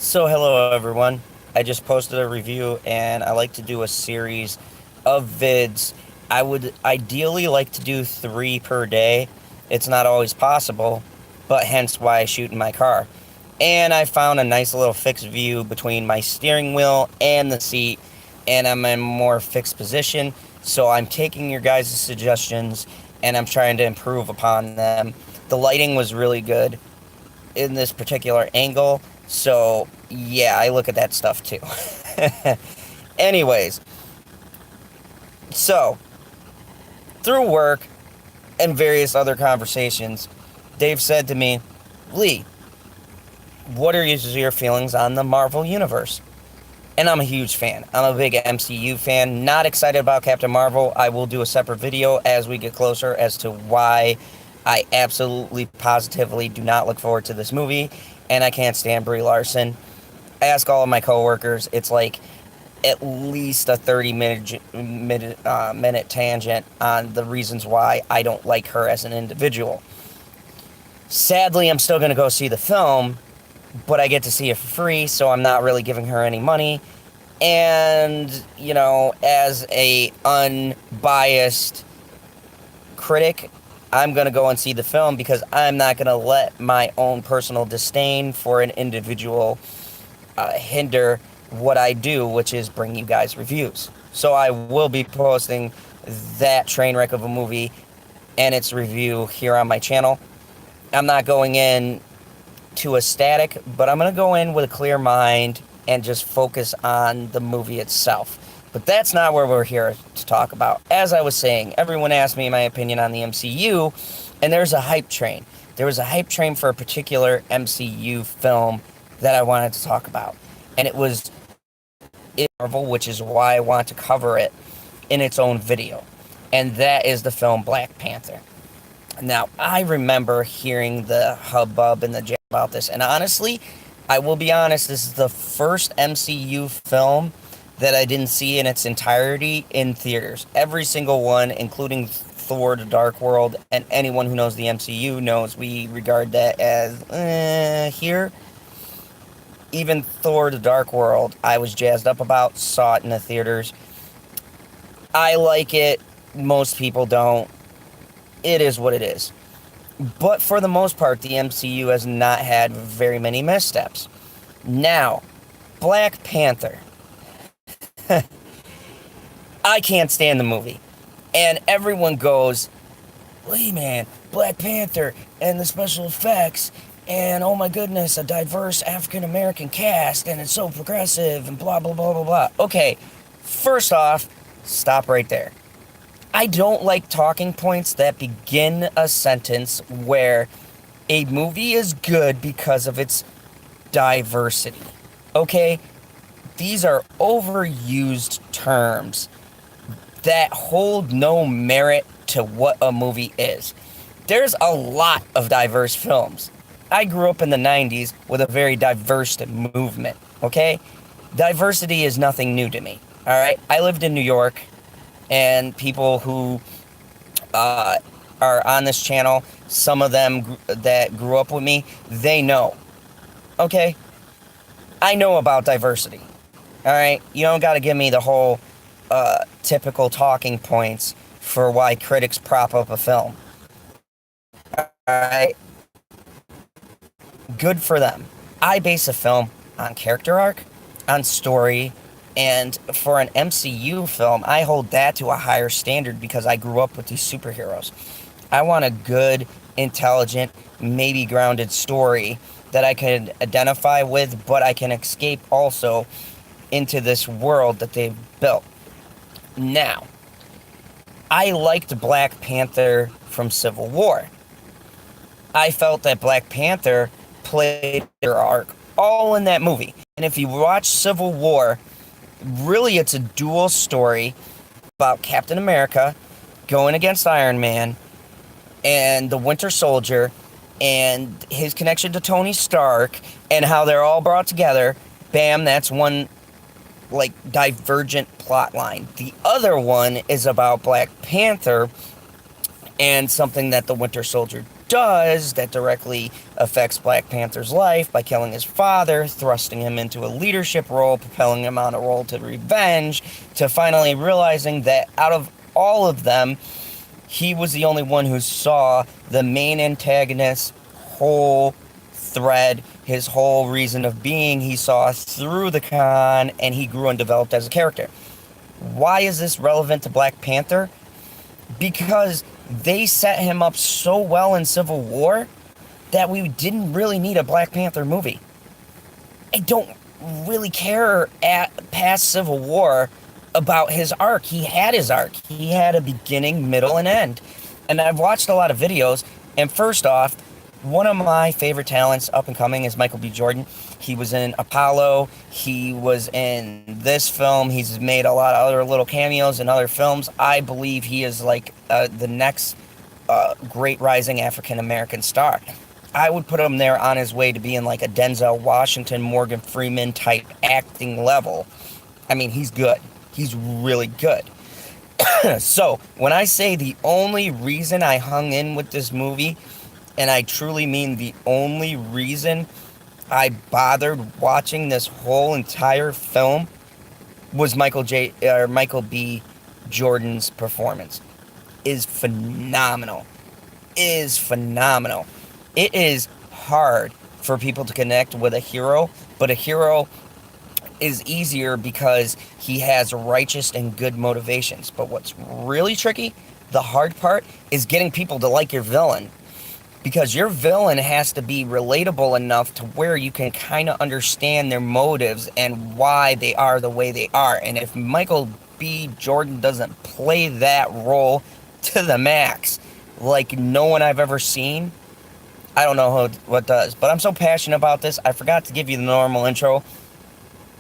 So, hello everyone. I just posted a review and I like to do a series of vids. I would ideally like to do three per day. It's not always possible, but hence why I shoot in my car. And I found a nice little fixed view between my steering wheel and the seat, and I'm in a more fixed position. So, I'm taking your guys' suggestions and I'm trying to improve upon them. The lighting was really good in this particular angle. So, yeah, I look at that stuff too. Anyways, so through work and various other conversations, Dave said to me, Lee, what are your feelings on the Marvel Universe? And I'm a huge fan. I'm a big MCU fan. Not excited about Captain Marvel. I will do a separate video as we get closer as to why I absolutely positively do not look forward to this movie. And I can't stand Brie Larson. Ask all of my coworkers. It's like at least a 30-minute tangent on the reasons why I don't like her as an individual. Sadly, I'm still going to go see the film, but I get to see it for free, so I'm not really giving her any money. And, as a unbiased critic, I'm going to go and see the film because I'm not going to let my own personal disdain for an individual hinder what I do, which is bring you guys reviews. So I will be posting that train wreck of a movie and its review here on my channel. I'm not going in too ecstatic, but I'm going to go in with a clear mind and just focus on the movie itself. But that's not where we're here to talk about. As I was saying, everyone asked me my opinion on the MCU, and there's a hype train. There was a hype train for a particular MCU film that I wanted to talk about. And it was Marvel, which is why I want to cover it in its own video. And that is the film Black Panther. Now, I remember hearing the hubbub and the jam about this, and honestly, I will be honest, this is the first MCU film that I didn't see in its entirety in theaters. Every single one, including Thor: The Dark World, and anyone who knows the MCU knows we regard that as here. Even Thor: The Dark World, I was jazzed up about, saw it in the theaters. I like it, most people don't. It is what it is. But for the most part, the MCU has not had very many missteps. Now, Black Panther. I can't stand the movie. And everyone goes, Lee, man, Black Panther and the special effects, and oh my goodness, a diverse African American cast, and it's so progressive, and blah, blah, blah, blah, blah. Okay, first off, stop right there. I don't like talking points that begin a sentence where a movie is good because of its diversity. Okay? These are overused terms that hold no merit to what a movie is. There's a lot of diverse films. I grew up in the 90s with a very diverse movement, okay? Diversity is nothing new to me, all right? I lived in New York, and people who are on this channel, some of them that grew up with me, they know, okay? I know about diversity, all right? You don't got to give me the whole typical talking points for why critics prop up a film, all right? Good for them. I base a film on character arc, on story, and for an MCU film, I hold that to a higher standard because I grew up with these superheroes. I want a good, intelligent, maybe grounded story that I can identify with, but I can escape also into this world that they've built. Now, I liked Black Panther from Civil War. I felt that Black Panther played their arc all in that movie. And if you watch Civil War, really it's a dual story about Captain America going against Iron Man and the Winter Soldier and his connection to Tony Stark and how they're all brought together. Bam, that's one divergent plot line. The other one is about Black Panther and something that the Winter Soldier does that directly affects Black Panther's life by killing his father, thrusting him into a leadership role, propelling him on a roll to revenge, to finally realizing that out of all of them, he was the only one who saw the main antagonist's whole thread, his whole reason of being. He saw through the con, and he grew and developed as a character. Why is this relevant to Black Panther? Because they set him up so well in Civil War that we didn't really need a Black Panther movie. I don't really care past Civil War about his arc. He had his arc. He had a beginning, middle, and end. And I've watched a lot of videos, and first off, one of my favorite talents up and coming is Michael B. Jordan. He was in Apollo. He was in this film. He's made a lot of other little cameos in other films. I believe he is like the next great rising African-American star. I would put him there on his way to being like a Denzel Washington, Morgan Freeman type acting level. I mean, he's good. He's really good. So, when I say the only reason I hung in with this movie, and I truly mean the only reason I bothered watching this whole entire film, was Michael B. Jordan's performance. Is phenomenal. Is phenomenal. It is hard for people to connect with a hero, but a hero is easier because he has righteous and good motivations. But what's really tricky, the hard part, is getting people to like your villain. Because your villain has to be relatable enough to where you can kind of understand their motives and why they are the way they are. And if Michael B. Jordan doesn't play that role to the max, like no one I've ever seen, I don't know what does. But I'm so passionate about this, I forgot to give you the normal intro.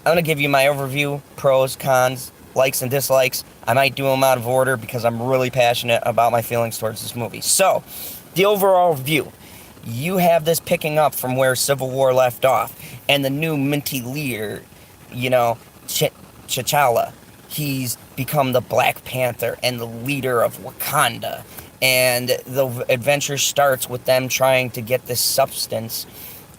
I'm going to give you my overview, pros, cons, likes and dislikes. I might do them out of order because I'm really passionate about my feelings towards this movie. So, the overall view. You have this picking up from where Civil War left off. And the new minty leader, T'Challa. He's become the Black Panther and the leader of Wakanda. And the adventure starts with them trying to get this substance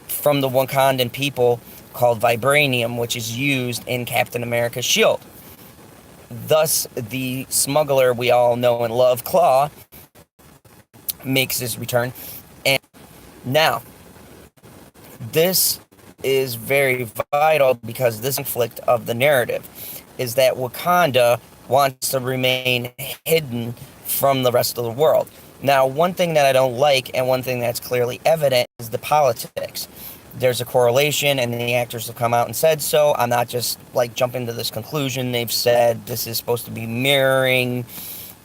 from the Wakandan people called vibranium, which is used in Captain America's shield. Thus, the smuggler we all know and love, Claw, makes his return. And now, this is very vital because this conflict of the narrative is that Wakanda wants to remain hidden from the rest of the world. Now, one thing that I don't like and one thing that's clearly evident is the politics. There's a correlation, and the actors have come out and said so. I'm not just jumping to this conclusion. They've said this is supposed to be mirroring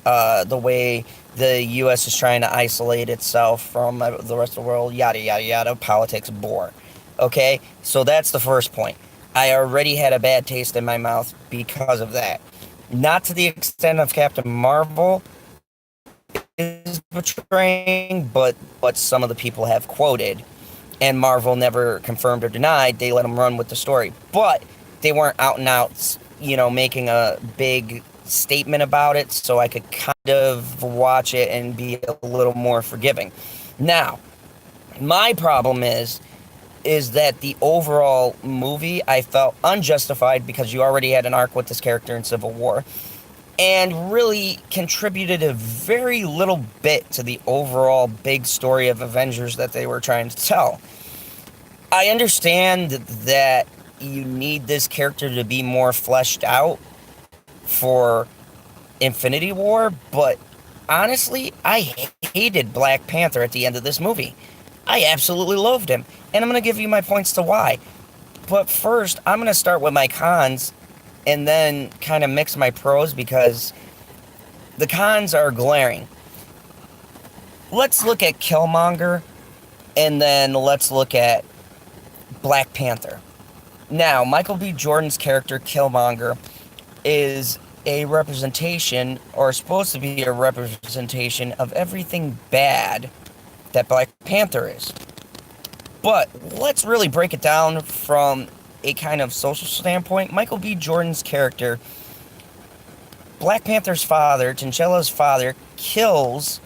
the way the U.S. is trying to isolate itself from the rest of the world, yada, yada, yada, politics bore. Okay? So that's the first point. I already had a bad taste in my mouth because of that. Not to the extent of Captain Marvel is portraying, but what some of the people have quoted. And Marvel never confirmed or denied. They let them run with the story. But they weren't out and out, making a big statement about it, so I could kind of watch it and be a little more forgiving. Now, my problem is that the overall movie I felt unjustified because you already had an arc with this character in Civil War and really contributed a very little bit to the overall big story of Avengers that they were trying to tell. I understand that you need this character to be more fleshed out for Infinity War, but honestly, I hated Black Panther at the end of this movie. I absolutely loved him, and I'm going to give you my points to why. But first, I'm going to start with my cons and then kind of mix my pros because the cons are glaring. Let's look at Killmonger, and then let's look at Black Panther. Now, Michael B. Jordan's character, Killmonger, is a representation, or supposed to be a representation, of everything bad that Black Panther is. But let's really break it down from a kind of social standpoint. Michael B. Jordan's character, Black Panther's father, T'Challa's father, kills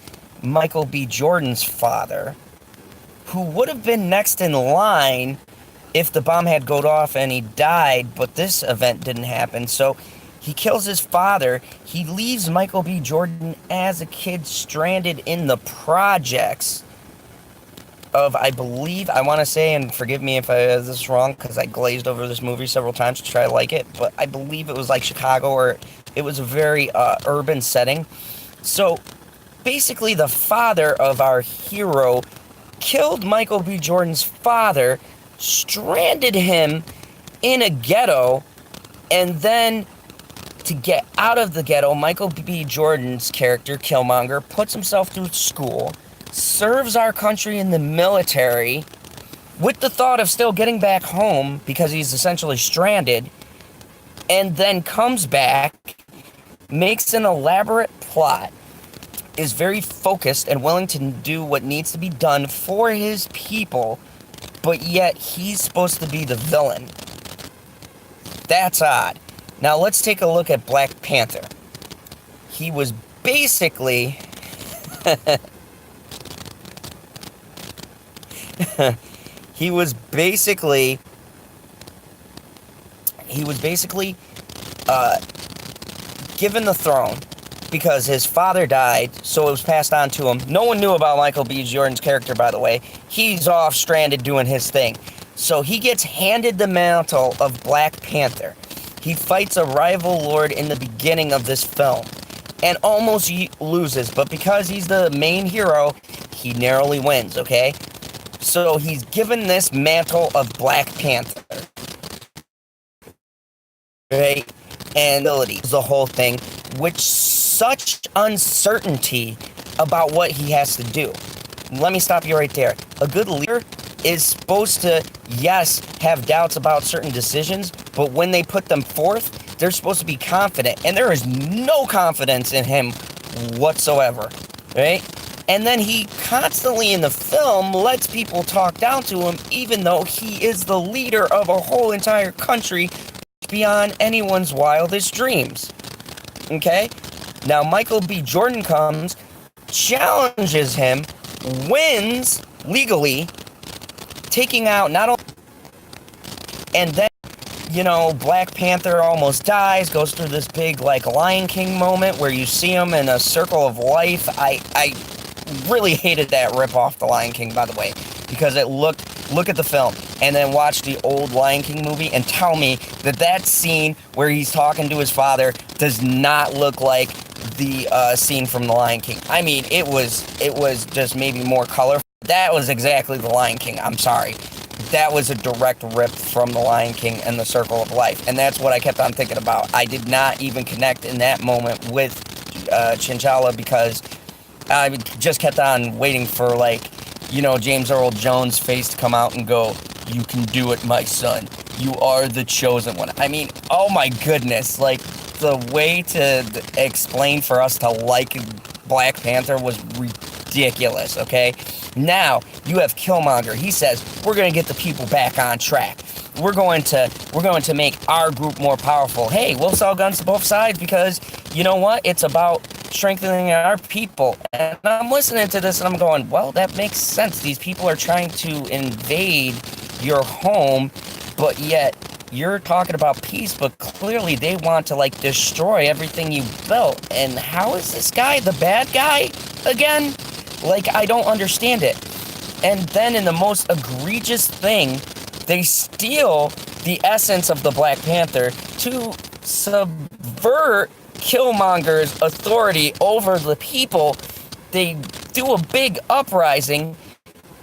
Michael B. Jordan's father, who would have been next in line if the bomb had gone off and he died, but this event didn't happen. So he kills his father. He leaves Michael B. Jordan as a kid stranded in the projects of, I believe, I want to say, and forgive me if this is wrong, because I glazed over this movie several times to try to like it, but I believe it was like Chicago, or it was a very urban setting. So basically the father of our hero killed Michael B. Jordan's father, stranded him in a ghetto, and then to get out of the ghetto, Michael B. Jordan's character, Killmonger, puts himself through school, serves our country in the military, with the thought of still getting back home because he's essentially stranded, and then comes back, makes an elaborate plot, is very focused and willing to do what needs to be done for his people, but yet he's supposed to be the villain. That's odd. Now let's take a look at Black Panther. He was basically he was basically given the throne because his father died, so it was passed on to him. No one knew about Michael B. Jordan's character, by the way. He's off stranded doing his thing. So he gets handed the mantle of Black Panther. He fights a rival lord in the beginning of this film and almost loses, but because he's the main hero, he narrowly wins, okay? So he's given this mantle of Black Panther, right? And the whole thing, which such uncertainty about what he has to do. Let me stop you right there. A good leader is supposed to, yes, have doubts about certain decisions, but when they put them forth, they're supposed to be confident, and there is no confidence in him whatsoever, right? And then he constantly in the film lets people talk down to him, even though he is the leader of a whole entire country beyond anyone's wildest dreams. Okay? Now Michael B. Jordan comes, challenges him, wins legally, taking out not only, and then, you know, Black Panther almost dies, goes through this big, like, Lion King moment where you see him in a circle of life. I really hated that rip-off The Lion King, by the way, because look at the film, and then watch the old Lion King movie and tell me that scene where he's talking to his father does not look like the scene from The Lion King. I mean, it was just maybe more colorful. That was exactly The Lion King. I'm sorry. That was a direct rip from The Lion King and The Circle of Life. And that's what I kept on thinking about. I did not even connect in that moment with T'Challa because I just kept on waiting for, like, you know, James Earl Jones' face to come out and go, "You can do it, my son. You are the chosen one." I mean, oh my goodness. Like, the way to explain for us to like Black Panther was ridiculous, okay? Now, you have Killmonger. He says, we're going to get the people back on track. We're going to make our group more powerful. Hey, we'll sell guns to both sides because, you know what? It's about strengthening our people. And I'm listening to this and I'm going, well, that makes sense. These people are trying to invade your home, but yet you're talking about peace, but clearly they want to, like, destroy everything you built. And how is this guy the bad guy again? Like, I don't understand it. And then in the most egregious thing, they steal the essence of the Black Panther to subvert Killmonger's authority over the people. They do a big uprising,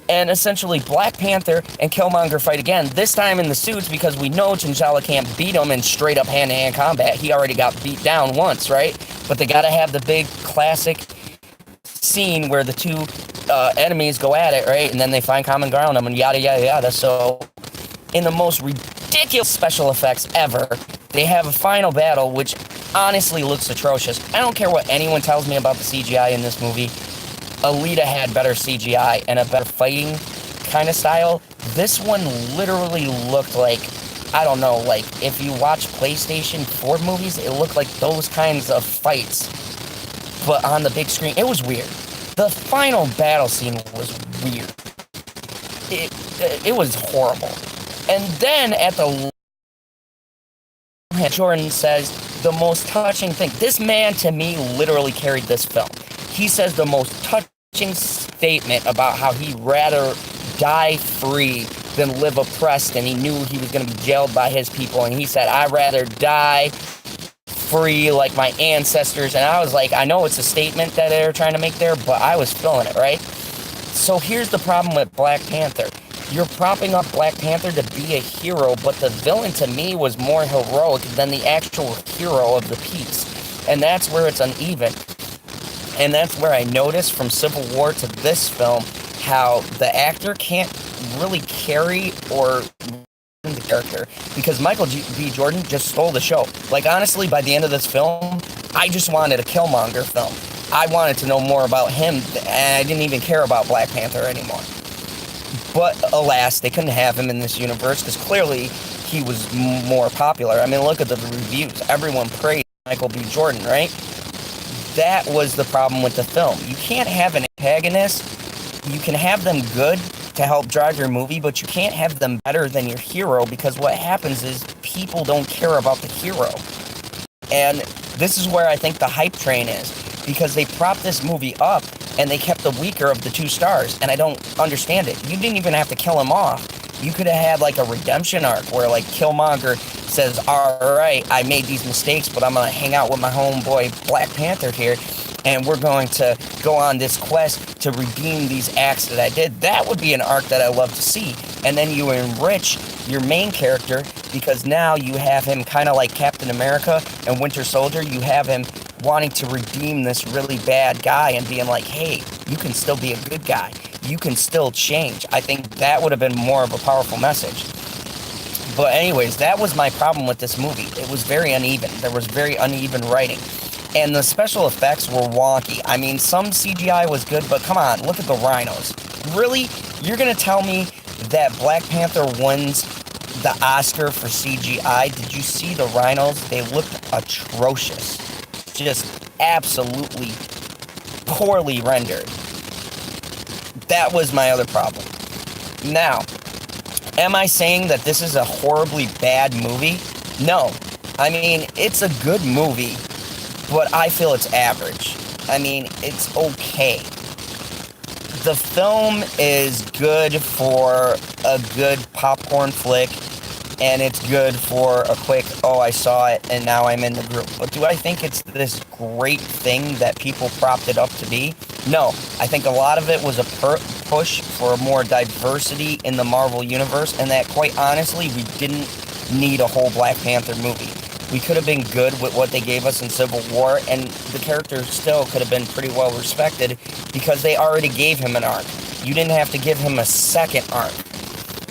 and essentially Black Panther and Killmonger fight again, this time in the suits because we know T'Challa can't beat him in straight up hand-to-hand combat. He already got beat down once, right? But they gotta have the big classic scene where the two enemies go at it, right? And then they find common ground and yada yada yada. So in the most ridiculous special effects ever, they have a final battle which honestly looks atrocious. I don't care what anyone tells me about the CGI in this movie. Alita had better CGI and a better fighting kind of style. This one literally looked like, I don't know, like if you watch PlayStation 4 movies, it looked like those kinds of fights, but on the big screen. It was weird. The final battle scene was weird. It was horrible. And then at the Jordan says the most touching thing. This man, to me, literally carried this film. He says the most touching statement about how he'd rather die free than live oppressed, and he knew he was going to be jailed by his people, and he said, I'd rather die free like my ancestors. And I was like, I know it's a statement that they're trying to make there, but I was feeling it, right? So here's the problem with Black Panther. You're propping up Black Panther to be a hero, but the villain to me was more heroic than the actual hero of the piece. And that's where it's uneven. And that's where I noticed from Civil War to this film how the actor can't really carry or the character, because Michael B. Jordan just stole the show. Like, honestly, by the end of this film, I just wanted a Killmonger film. I wanted to know more about him, and I didn't even care about Black Panther anymore. But alas, they couldn't have him in this universe because clearly he was more popular. I mean, look at the reviews. Everyone praised Michael B. Jordan, right? That was the problem with the film. You can't have an antagonist. You can have them good to help drive your movie, but you can't have them better than your hero, because what happens is people don't care about the hero. And this is where I think the hype train is, because they propped this movie up and they kept the weaker of the two stars, and I don't understand it. You didn't even have to kill him off. You could have had like a redemption arc where like Killmonger says, all right, I made these mistakes, but I'm going to hang out with my homeboy Black Panther here, and we're going to go on this quest to redeem these acts that I did. That would be an arc that I love to see. And then you enrich your main character, because now you have him kind of like Captain America and Winter Soldier. You have him wanting to redeem this really bad guy and being like, hey, you can still be a good guy. You can still change. I think that would have been more of a powerful message. But anyways, that was my problem with this movie. It was very uneven. There was very uneven writing. And the special effects were wonky. I mean, some CGI was good, but come on, look at the rhinos. Really? You're going to tell me that Black Panther wins the Oscar for CGI? Did you see the rhinos? They looked atrocious. Just absolutely poorly rendered. That was my other problem. Now, am I saying that this is a horribly bad movie? No. I mean, it's a good movie, but I feel it's average. I mean, it's okay. The film is good for a good popcorn flick, and it's good for a quick, oh, I saw it, and now I'm in the group. But do I think it's this great thing that people propped it up to be? No. I think a lot of it was a push for more diversity in the Marvel Universe, and that, quite honestly, we didn't need a whole Black Panther movie. We could have been good with what they gave us in Civil War, and the character still could have been pretty well respected because they already gave him an arc. You didn't have to give him a second arc.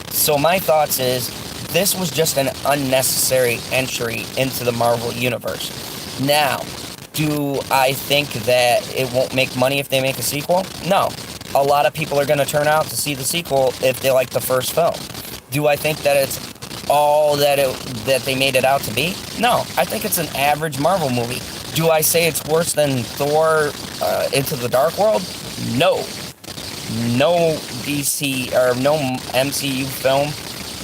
So my thoughts is, this was just an unnecessary entry into the Marvel Universe. Now, do I think that it won't make money if they make a sequel? No. A lot of people are going to turn out to see the sequel if they like the first film. Do I think that it's all that they made it out to be? No. I think it's an average Marvel movie. Do I say it's worse than Thor Into the Dark World? No. No DC or no MCU film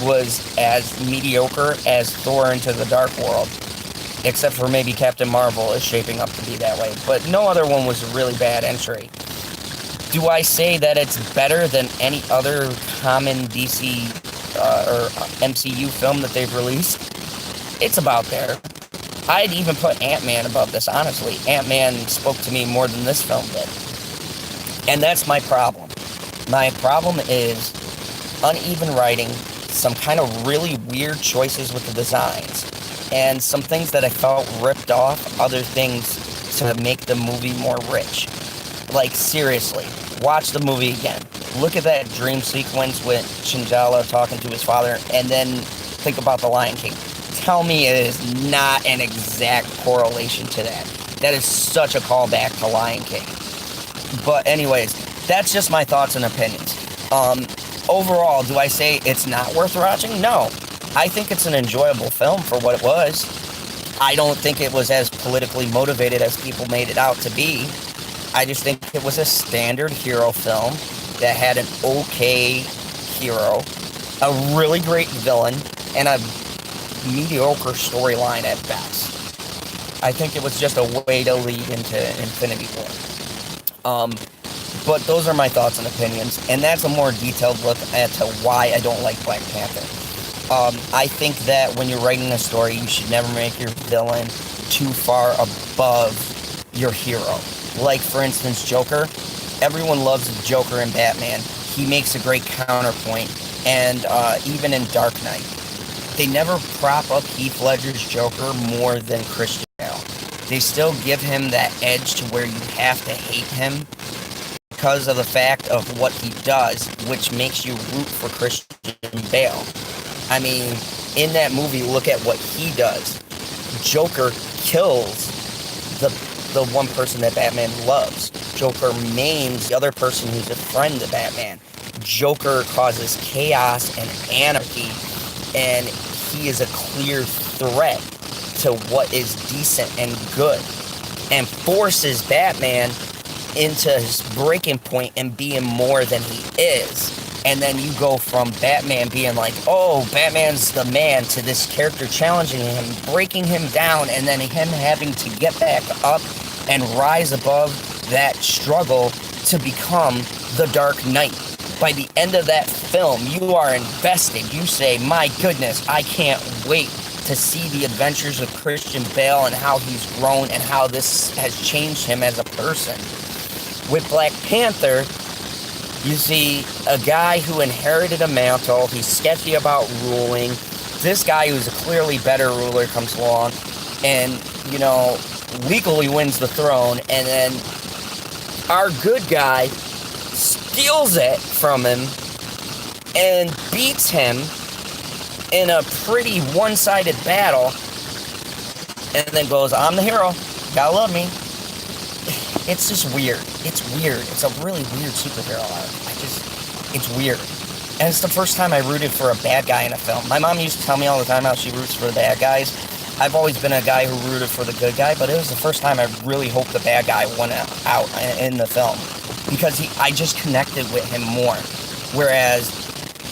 was as mediocre as Thor Into the Dark World, except for maybe Captain Marvel is shaping up to be that way. But no other one was a really bad entry. Do I say that it's better than any other common DC or MCU film that they've released? It's about there. I'd even put Ant-Man above this, honestly. Ant-Man spoke to me more than this film did. And that's my problem. My problem is uneven writing, some kind of really weird choices with the designs, and some things that I felt ripped off other things to make the movie more rich. Like, seriously, watch the movie again. Look at that dream sequence with T'Challa talking to his father, and then think about The Lion King. Tell me it is not an exact correlation to that. That is such a callback to Lion King. But anyways, that's just my thoughts and opinions. Overall, do I say it's not worth watching? No. I think it's an enjoyable film for what it was. I don't think it was as politically motivated as people made it out to be. I just think it was a standard hero film that had an okay hero, a really great villain, and a mediocre storyline at best. I think it was just a way to lead into Infinity War. But those are my thoughts and opinions, and that's a more detailed look at why I don't like Black Panther. I think that when you're writing a story, you should never make your villain too far above your hero. Like, for instance, Joker. Everyone loves Joker in Batman. He makes a great counterpoint, and even in Dark Knight. They never prop up Heath Ledger's Joker more than Christian Bale. They still give him that edge to where you have to hate him because of the fact of what he does, which makes you root for Christian Bale. I mean, in that movie, look at what he does. Joker kills the one person that Batman loves. Joker maims the other person who's a friend of Batman. Joker causes chaos and anarchy, and he is a clear threat to what is decent and good, and forces Batman into his breaking point and being more than he is. And then you go from Batman being like, oh, Batman's the man, to this character challenging him, breaking him down, and then him having to get back up and rise above that struggle to become the Dark Knight. By the end of that film, you are invested. You say, my goodness, I can't wait to see the adventures of Christian Bale and how he's grown and how this has changed him as a person. With Black Panther, you see a guy who inherited a mantle. He's sketchy about ruling. This guy who's a clearly better ruler comes along and, you know, legally wins the throne. And then our good guy steals it from him and beats him in a pretty one-sided battle. And then goes, I'm the hero. Gotta love me. It's just weird. It's weird. It's a really weird superhero arc. It's weird. And it's the first time I rooted for a bad guy in a film. My mom used to tell me all the time how she roots for the bad guys. I've always been a guy who rooted for the good guy, but it was the first time I really hoped the bad guy went out in the film. Because I just connected with him more. Whereas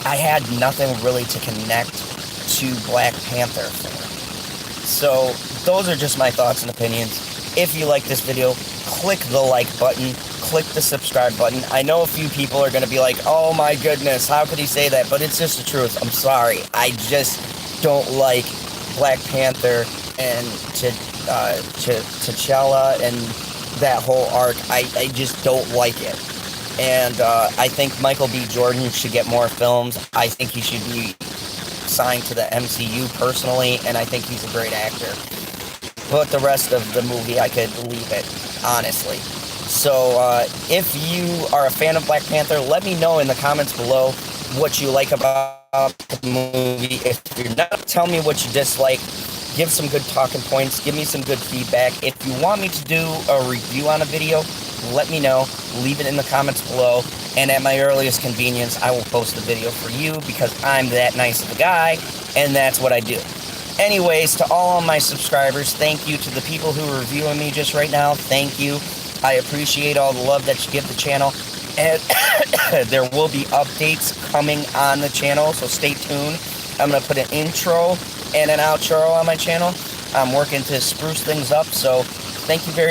I had nothing really to connect to Black Panther for. So those are just my thoughts and opinions. If you like this video, click the like button, click the subscribe button. I know a few people are going to be like, oh my goodness, how could he say that? But it's just the truth. I'm sorry. I just don't like Black Panther and T'Challa and that whole arc. I just don't like it. And I think Michael B. Jordan should get more films. I think he should be signed to the MCU personally, and I think he's a great actor. But the rest of the movie, I could leave it, honestly. So, if you are a fan of Black Panther, let me know in the comments below what you like about the movie. If you're not, tell me what you dislike. Give some good talking points. Give me some good feedback. If you want me to do a review on a video, let me know. Leave it in the comments below. And at my earliest convenience, I will post the video for you because I'm that nice of a guy, and that's what I do. Anyways, to all of my subscribers, thank you. To the people who are reviewing me just right now, thank you. I appreciate all the love that you give the channel. And there will be updates coming on the channel, so stay tuned. I'm going to put an intro and an outro on my channel. I'm working to spruce things up, so thank you very much.